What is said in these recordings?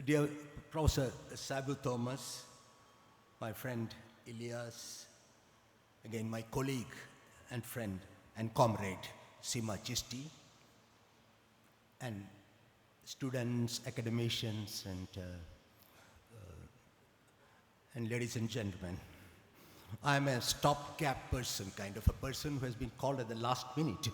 Dear Professor Sabu Thomas, my friend Ilyas, again my colleague and friend and comrade Seema Chisti, and students, academicians, and ladies and gentlemen. I'm a stopgap person, kind of a person who has been called at the last minute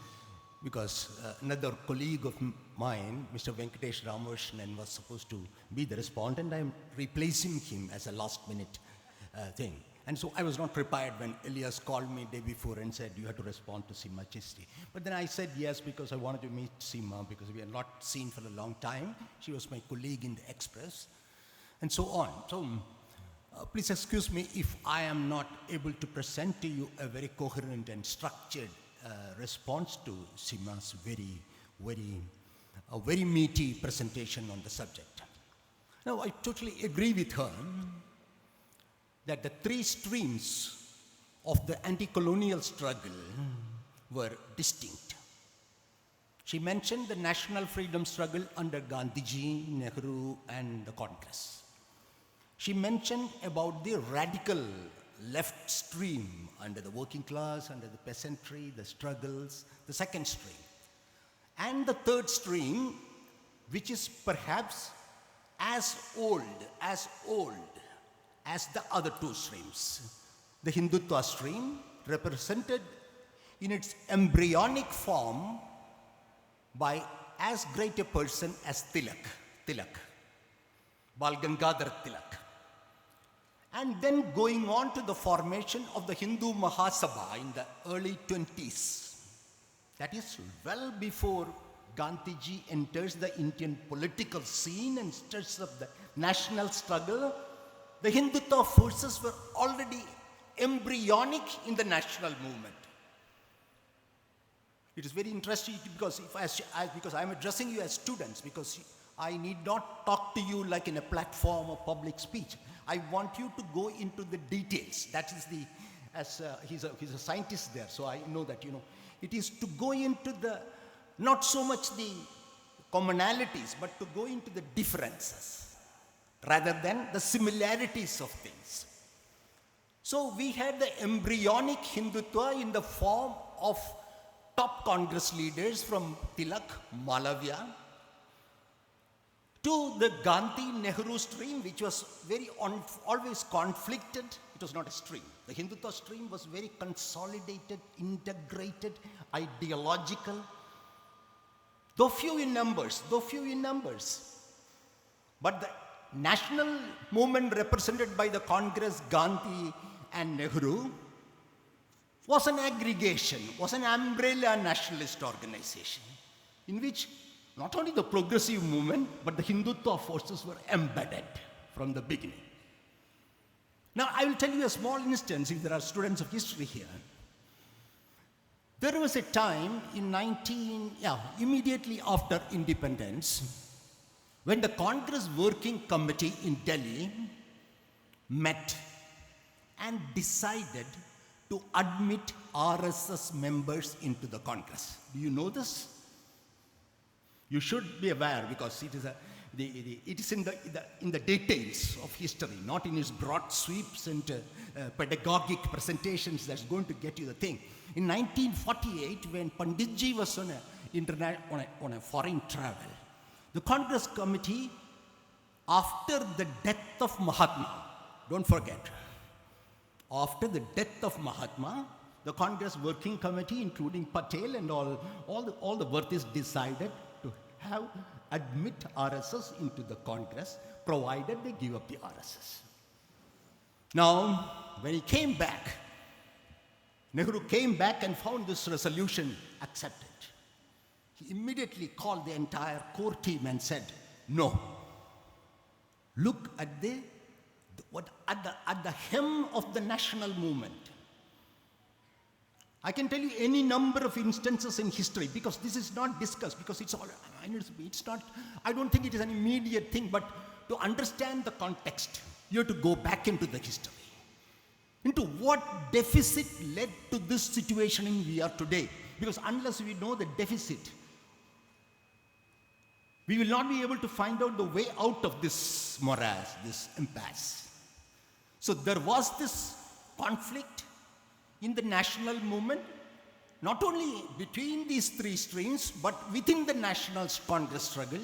because another colleague of mine, Mr. Venkatesh Ramakrishnan, was supposed to be the respondent. I'm replacing him as a last minute thing. And so I was not prepared when Elias called me day before and said, you have to respond to Seema Chisti. But then I said yes because I wanted to meet Seema because we had not seen for a long time. She was my colleague in the Express and so on. So please excuse me if I am not able to present to you a very coherent and structured response to Seema's very meaty presentation on the subject. Now, I totally agree with her that the three streams of the anti-colonial struggle were distinct. She mentioned the national freedom struggle under Gandhiji, Nehru, and the Congress. She mentioned about the radical left stream under the working class, under the peasantry, the struggles, the second stream. And the third stream, which is perhaps as old as the other two streams. The Hindutva stream, represented in its embryonic form by as great a person as Tilak, Bal Gangadhar Tilak. And then going on to the formation of the Hindu Mahasabha in the early 20s. That is well before Gandhiji enters the Indian political scene and stirs up the national struggle. The Hindutva forces were already embryonic in the national movement. It is very interesting because because I am addressing you as students, because I need not talk to you like in a platform or public speech. I want you to go into the details. That is he's a scientist there, so I know that, it is to go into not so much the commonalities, but to go into the differences rather than the similarities of things. So we had the embryonic Hindutva in the form of top Congress leaders from Tilak, Malavya, to the Gandhi-Nehru stream, which was always conflicted. It was not a stream. The Hindutva stream was very consolidated, integrated, ideological, though few in numbers. But the national movement represented by the Congress, Gandhi and Nehru was an aggregation, was an umbrella nationalist organization in which not only the progressive movement, but the Hindutva forces were embedded from the beginning. Now, I will tell you a small instance if there are students of history here. There was a time immediately after independence, when the Congress Working Committee in Delhi met and decided to admit RSS members into the Congress. Do you know this? You should be aware because it is in the details of history, not in its broad sweeps and pedagogic presentations that's going to get you the thing. In 1948, when Panditji was on a foreign travel, the Congress Committee, after the death of Mahatma, don't forget, after the death of Mahatma, the Congress Working Committee, including Patel and all the worthies, decided to admit RSS into the Congress, provided they give up the RSS. Now, when he came back, Nehru came back and found this resolution accepted. He immediately called the entire core team and said, no, look at the hem of the national movement. I can tell you any number of instances in history, because this is not discussed, because it's not, I don't think it is an immediate thing, but to understand the context, you have to go back into the history, into what deficit led to this situation in we are today. Because unless we know the deficit, we will not be able to find out the way out of this morass, this impasse. So there was this conflict in the national movement, not only between these three streams, but within the National Congress struggle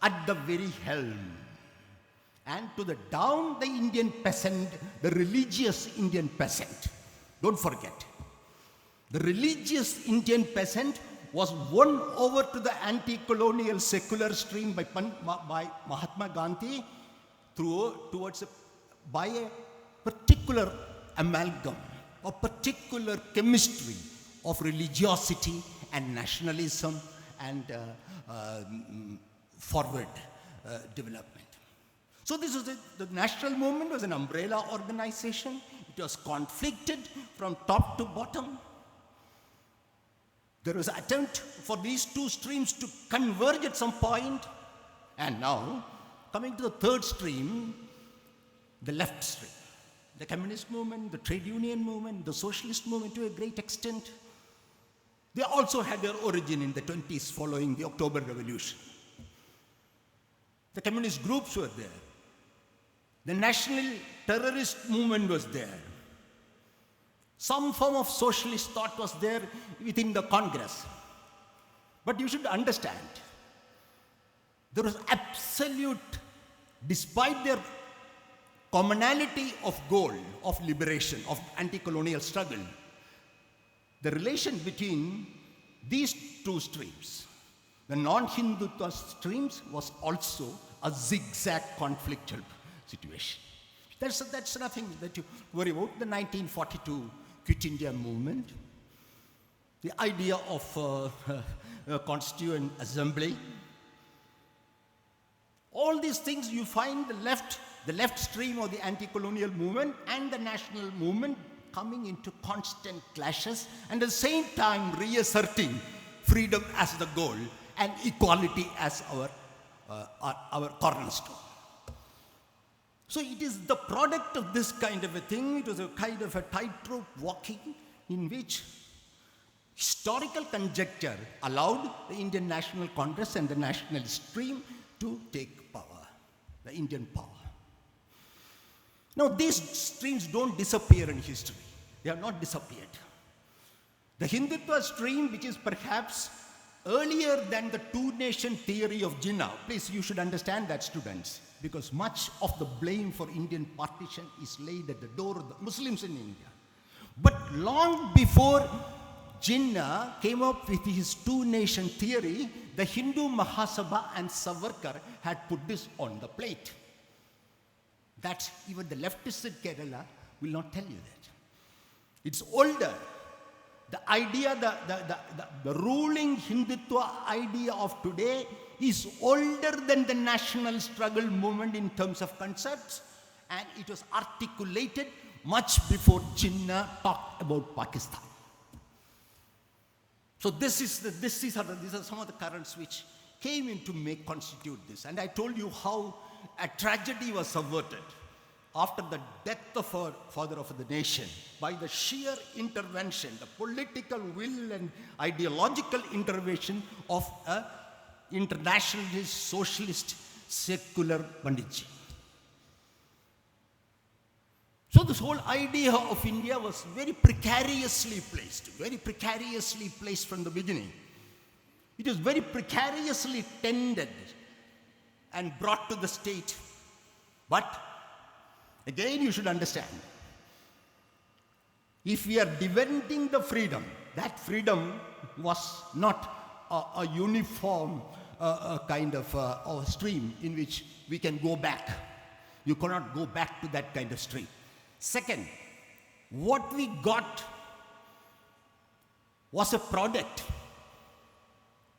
at the very helm. And to the down, the Indian peasant, the religious Indian peasant. Don't forget, the religious Indian peasant was won over to the anti-colonial secular stream by Mahatma Gandhi by a particular amalgam, a particular chemistry of religiosity and nationalism and forward development. So this was the national movement was an umbrella organization. It was conflicted from top to bottom. There was an attempt for these two streams to converge at some point. And now, coming to the third stream, the left stream. The communist movement, the trade union movement, the socialist movement to a great extent, they also had their origin in the 20s following the October Revolution. The communist groups were there. The national terrorist movement was there. Some form of socialist thought was there within the Congress. But you should understand, there was absolute, despite their commonality of goal, of liberation, of anti-colonial struggle, the relation between these two streams, the non-Hindutva streams, was also a zigzag conflictual situation. That's nothing that you worry about. The 1942 Quit India movement, the idea of a constituent assembly, all these things you find the left stream of the anti-colonial movement and the national movement coming into constant clashes and at the same time reasserting freedom as the goal and equality as our cornerstone. So it is the product of this kind of a thing. It was a kind of a tightrope walking in which historical conjecture allowed the Indian National Congress and the national stream to take power, the Indian power. Now these streams don't disappear in history. They have not disappeared. The Hindutva stream, which is perhaps earlier than the two-nation theory of Jinnah, please, you should understand that, students, because much of the blame for Indian partition is laid at the door of the Muslims in India. But long before Jinnah came up with his two-nation theory, the Hindu Mahasabha and Savarkar had put this on the plate. That even the leftists in Kerala will not tell you that. It's older. The idea, the ruling Hindutva idea of today is older than the national struggle movement in terms of concepts, and it was articulated much before Jinnah talked about Pakistan. So these are some of the currents which came in to constitute this. And I told you how a tragedy was averted after the death of our father of the nation by the sheer intervention, the political will and ideological intervention of an internationalist, socialist, secular Panditji. So this whole idea of India was very precariously placed from the beginning. It was very precariously tended and brought to the state. But again, you should understand, if we are defending the freedom, that freedom was not a uniform kind of stream in which we can go back. You cannot go back to that kind of stream. Second, what we got was a product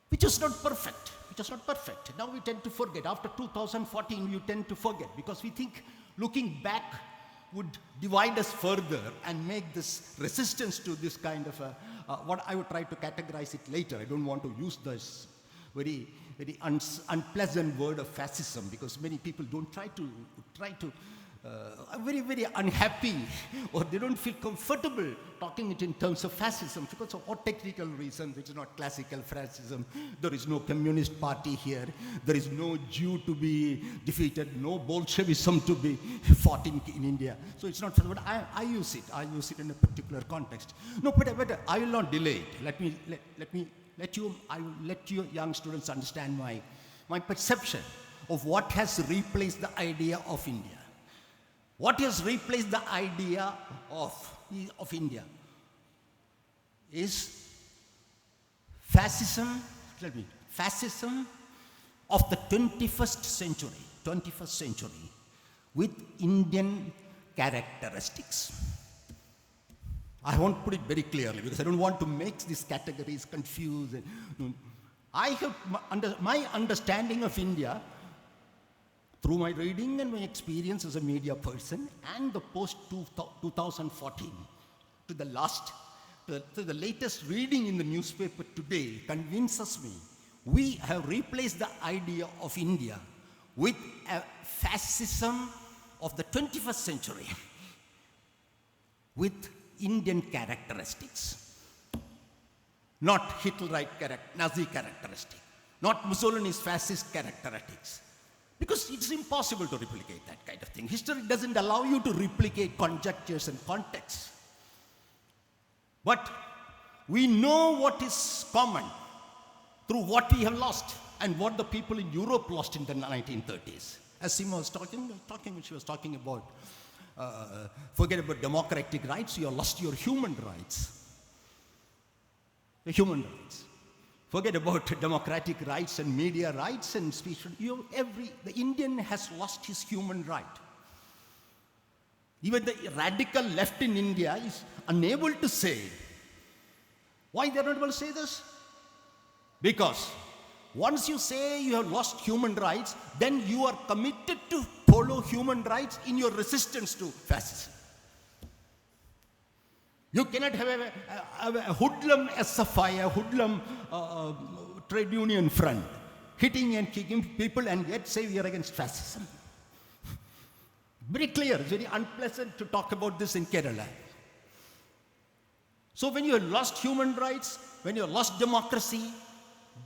which is not perfect. It was not perfect. Now we tend to forget. After 2014, you tend to forget because we think looking back would divide us further and make this resistance to this kind of what I would try to categorize it later. I don't want to use this very unpleasant word of fascism because many people don't try to are very, very unhappy, or they don't feel comfortable talking it in terms of fascism because of what technical reasons. It's not classical fascism. There is no communist party here. There is no Jew to be defeated, no Bolshevism to be fought in India. So it's not, but I use it. I use it in a particular context. No, but I will not delay it. I will let you young students understand my perception of what has replaced the idea of India. What has replaced the idea of India is fascism of the 21st century with Indian characteristics. I won't put it very clearly because I don't want to make these categories confused. I have my understanding of India through my reading and my experience as a media person and the post-2014 to the latest reading in the newspaper today convinces me we have replaced the idea of India with a fascism of the 21st century with Indian characteristics. Not Hitlerite Nazi characteristic, not Mussolini's fascist characteristics. Because it's impossible to replicate that kind of thing. History doesn't allow you to replicate conjectures and contexts. But we know what is common through what we have lost and what the people in Europe lost in the 1930s. As Sima was she was talking about, forget about democratic rights, you have lost your human rights. The human rights. Forget about democratic rights and media rights and speech. The Indian has lost his human right. Even the radical left in India is unable to say. Why they are not able to say this? Because once you say you have lost human rights, then you are committed to follow human rights in your resistance to fascism. You cannot have a hoodlum SFI, a hoodlum trade union front, hitting and kicking people and yet say we are against fascism. Very clear, it's very unpleasant to talk about this in Kerala. So when you have lost human rights, when you have lost democracy,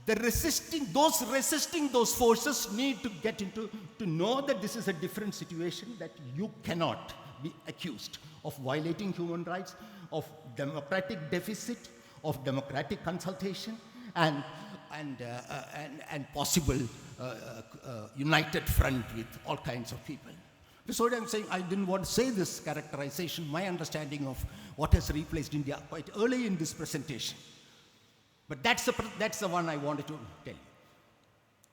those resisting those forces need to get to know that this is a different situation, that you cannot be accused of violating human rights, of democratic deficit, of democratic consultation, and possible united front with all kinds of people. That's what I'm saying. I didn't want to say this characterization, my understanding of what has replaced India quite early in this presentation. But that's the one I wanted to tell you.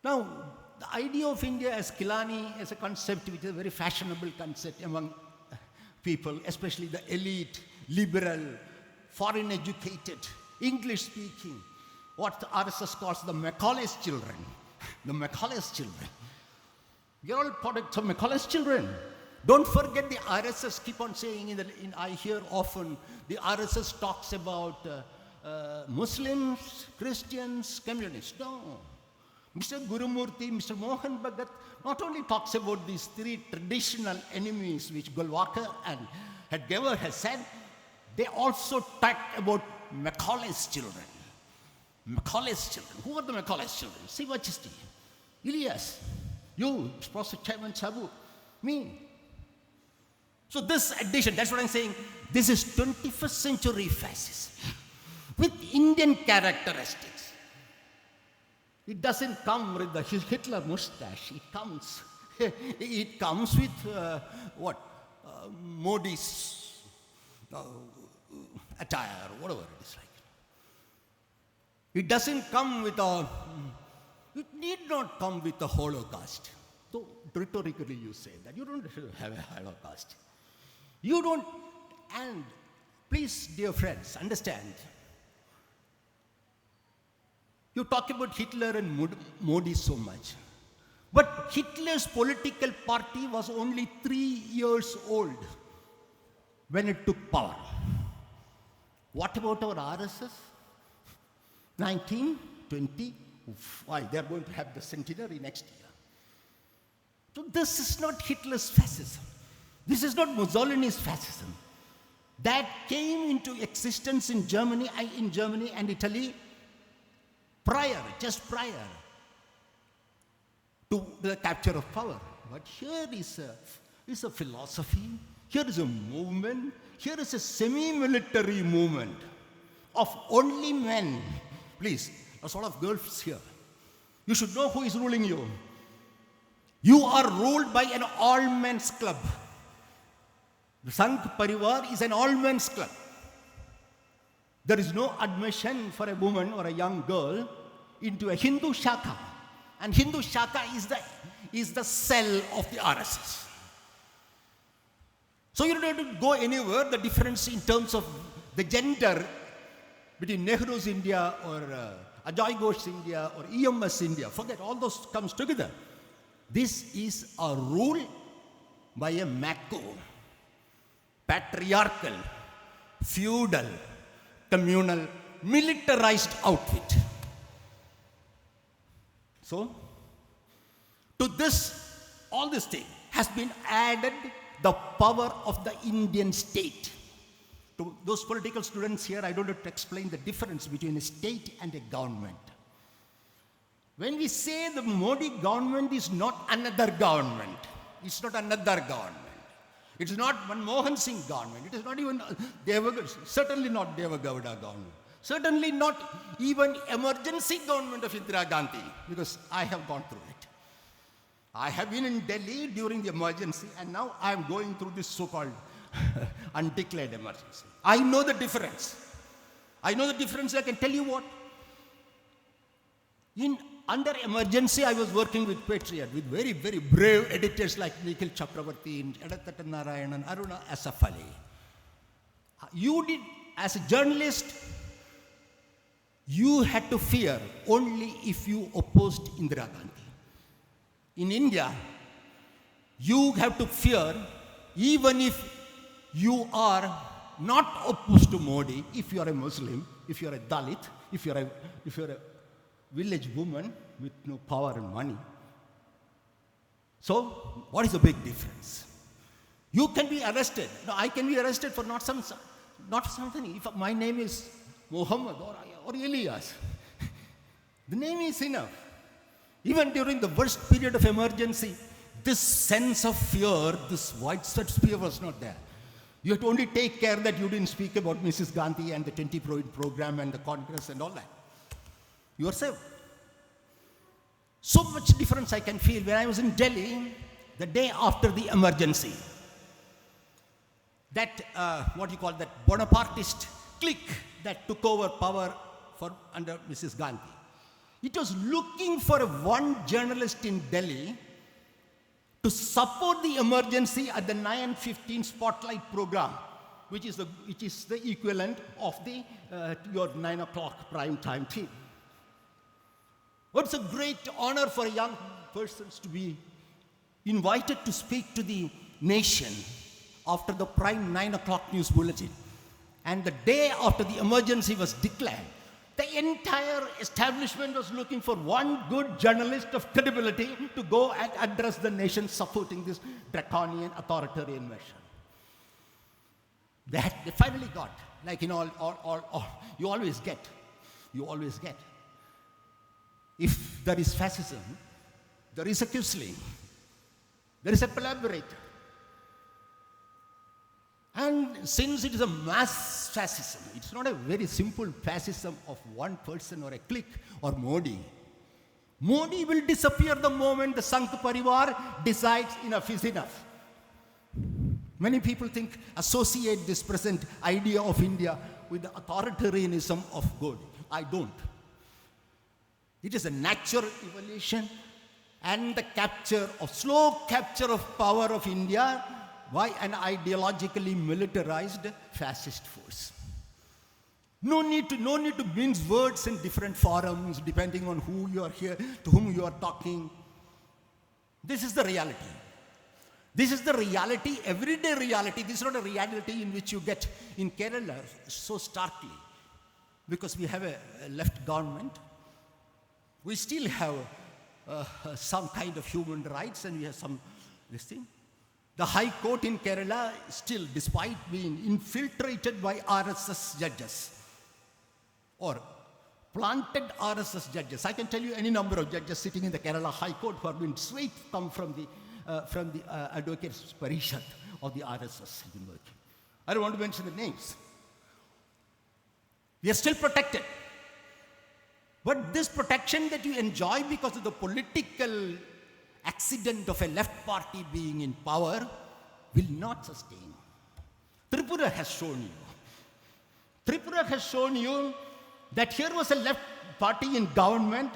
Now, the idea of India as Kilani, as a concept, which is a very fashionable concept among people, especially the elite, liberal, foreign educated, English speaking, what the RSS calls the Macaulay's children. The Macaulay's children. We are all products of Macaulay's children. Don't forget the RSS keep on saying, I hear often, the RSS talks about Muslims, Christians, communists. No. Mr. Gurumurthy, Mr. Mohan Bhagat not only talks about these three traditional enemies which Golwalkar and Hedgewar has said, they also talk about Macaulay's children. Macaulay's children. Who are the Macaulay's children? Sivachisti, Ilyas, you, Professor Chairman Sabu, me. So this addition, that's what I'm saying, this is 21st century fascism with Indian characteristics. It doesn't come with the Hitler mustache. It comes with Modi's attire, whatever it is like. It doesn't come with it need not come with the Holocaust. So rhetorically you say that. You don't have a Holocaust. You don't, and please, dear friends, understand. You talk about Hitler and Modi so much. But Hitler's political party was only 3 years old when it took power. What about our RSS? 1925. They are going to have the centenary next year. So this is not Hitler's fascism. This is not Mussolini's fascism. That came into existence in Germany and Italy just prior to the capture of power. But here is a philosophy, here is a movement, here is a semi-military movement of only men. Please, there's a lot of girls here. You should know who is ruling you. You are ruled by an all-men's club. The Sangh Parivar is an all-men's club. There is no admission for a woman or a young girl into a Hindu Shaka. And Hindu Shaka is the cell of the RSS. So you don't have to go anywhere. The difference in terms of the gender between Nehru's India or Ajay Ghosh's India or EMS India, forget, all those comes together. This is a rule by a Mako, patriarchal, feudal, communal, militarized outfit. So, to this, all this thing has been added the power of the Indian state. To those political students here, I don't have to explain the difference between a state and a government. When we say the Modi government is not another government, it's not another government. It's not Manmohan Singh government. It is not even certainly not Deva Gowda government. Certainly not even emergency government of Indira Gandhi, because I have gone through it. I have been in Delhi during the emergency, and now I am going through this so-called undeclared emergency. I know the difference. I know the difference. I can tell you what. Under emergency, I was working with Patriot, with very, very brave editors like Nikhil Chakravarti, Edatta Narayanan, Aruna Asaf Ali. You did, as a journalist, you had to fear only if you opposed Indira Gandhi. In India, you have to fear even if you are not opposed to Modi, if you are a Muslim, if you are a Dalit, if you are a village woman with no power and money. So, what is the big difference? You can be arrested. No, I can be arrested for not something. If my name is Muhammad or Elias, the name is enough. Even during the worst period of emergency, this sense of fear, this widespread fear was not there. You have to only take care that you didn't speak about Mrs. Gandhi and the 20-point program and the Congress and all that. You are safe. So much difference I can feel when I was in Delhi, the day after the emergency. That, that Bonapartist clique that took over power under Mrs. Gandhi. It was looking for one journalist in Delhi to support the emergency at the 9:15 Spotlight program, which is the equivalent of your 9 o'clock prime time team. It's a great honor for young persons to be invited to speak to the nation after the prime 9 o'clock news bulletin. And the day after the emergency was declared, the entire establishment was looking for one good journalist of credibility to go and address the nation supporting this draconian authoritarian measure. They finally got, like in all, you always get. If there is fascism, there is a Quisling, there is a collaborator. And since it is a mass fascism, it's not a very simple fascism of one person or a clique or Modi. Modi will disappear the moment the Sangh Parivar decides enough is enough. Many people associate this present idea of India with the authoritarianism of God. I don't. It is a natural evolution and the slow capture of power of India by an ideologically militarized fascist force. No need to mince words in different forums, depending on who you are here, to whom you are talking. This is the reality. This is the reality, everyday reality. This is not a reality in which you get in Kerala so starkly. Because we have a left government. We still have some kind of human rights and we have this thing. The High Court in Kerala, still, despite being infiltrated by RSS judges or planted RSS judges, I can tell you any number of judges sitting in the Kerala High Court who have been straight come from the Advocates Parishad of the RSS. I don't want to mention the names. We are still protected. But this protection that you enjoy because of the political accident of a left party being in power will not sustain. Tripura has shown you. Tripura has shown you that here was a left party in government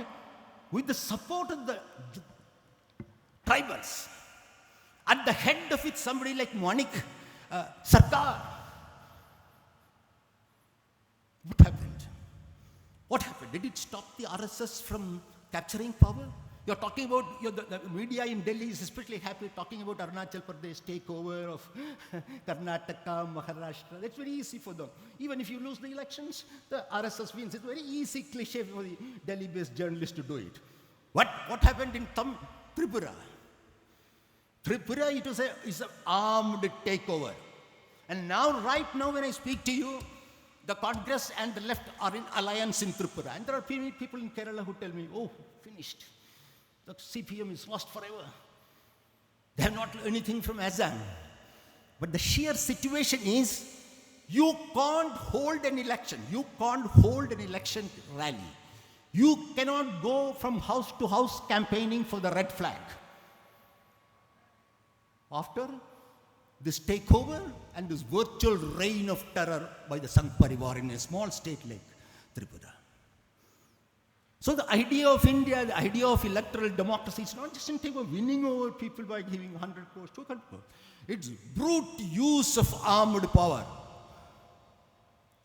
with the support of the tribals. At the head of it, somebody like Manik Sarkar. What happened? What happened? Did it stop the RSS from capturing power? You're talking about, the media in Delhi is especially happy talking about Arunachal Pradesh takeover of Karnataka, Maharashtra. That's very easy for them. Even if you lose the elections, the RSS wins. It's a very easy cliche for the Delhi-based journalists to do it. What happened in Tripura? Tripura, is an armed takeover. And now, right now, when I speak to you, the Congress and the left are in alliance in Tripura. And there are people in Kerala who tell me, oh, finished. The CPM is lost forever. They have not learned anything from Azam. But the sheer situation is, you can't hold an election. You can't hold an election rally. You cannot go from house to house campaigning for the red flag. After this takeover and this virtual reign of terror by the Sangh Parivar in a small state like Tripura. So the idea of India, the idea of electoral democracy, is not just in terms of winning over people by giving 100 crores, 200 crores. It's brute use of armed power.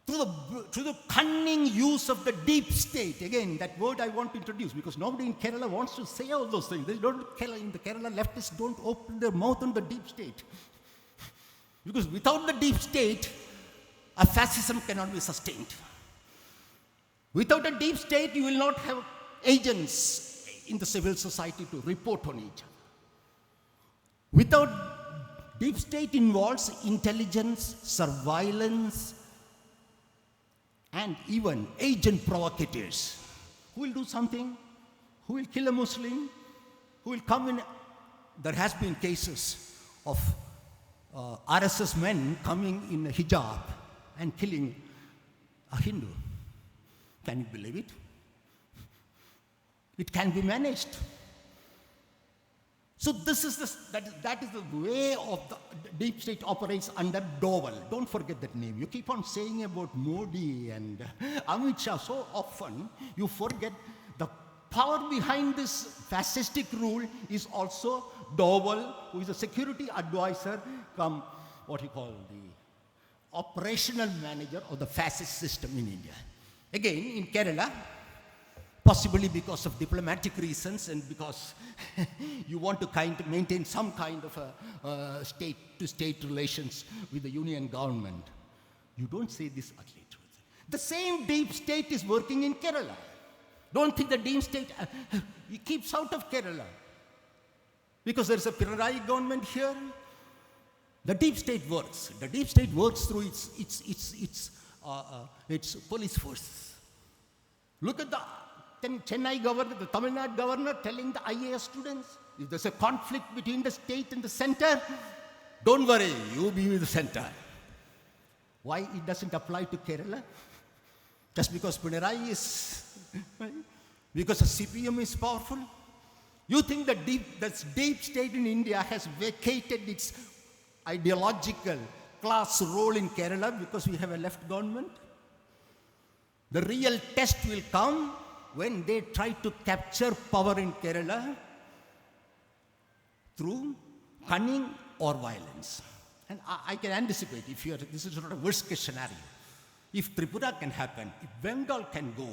Through the cunning use of the deep state. Again, that word I want to introduce because nobody in Kerala wants to say all those things. In the Kerala, leftists don't open their mouth on the deep state. Because without the deep state, a fascism cannot be sustained. Without a deep state, you will not have agents in the civil society to report on each other. Without deep state involves intelligence, surveillance, and even agent provocators who will do something, who will kill a Muslim, who will come in. There has been cases of RSS men coming in a hijab and killing a Hindu. Can you believe it? It can be managed. So this is that is the way of the deep state operates under Doval. Don't forget that name. You keep on saying about Modi and Amit Shah so often, you forget the power behind this fascistic rule is also Doval, who is a security advisor, come what you call the operational manager of the fascist system in India. Again, in Kerala, possibly because of diplomatic reasons and because you want to maintain some kind of state-to-state relations with the union government, you don't say this ugly truth. The same deep state is working in Kerala. Don't think the deep state keeps out of Kerala. Because there is a Pinarayi government here, the deep state works. The deep state works through its police forces. Look at the Chennai governor, the Tamil Nadu governor telling the IAS students, if there's a conflict between the state and the center, don't worry, you be with the center. Why it doesn't apply to Kerala? Just because Pinarayi is, because the CPM is powerful? You think that deep state in India has vacated its ideological class role in Kerala because we have a left government? The real test will come when they try to capture power in Kerala through cunning or violence. And I can anticipate, this is not a worst case scenario. If Tripura can happen, if Bengal can go,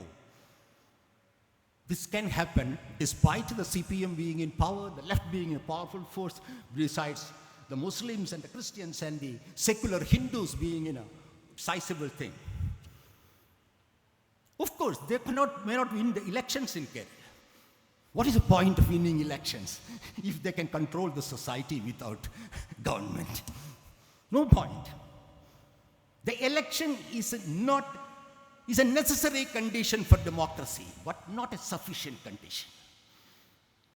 this can happen despite the CPM being in power, the left being a powerful force, besides the Muslims and the Christians and the secular Hindus being in a sizable thing. Of course, they may not win the elections in Kerala. What is the point of winning elections if they can control the society without government? No point. The election is a necessary condition for democracy, but not a sufficient condition.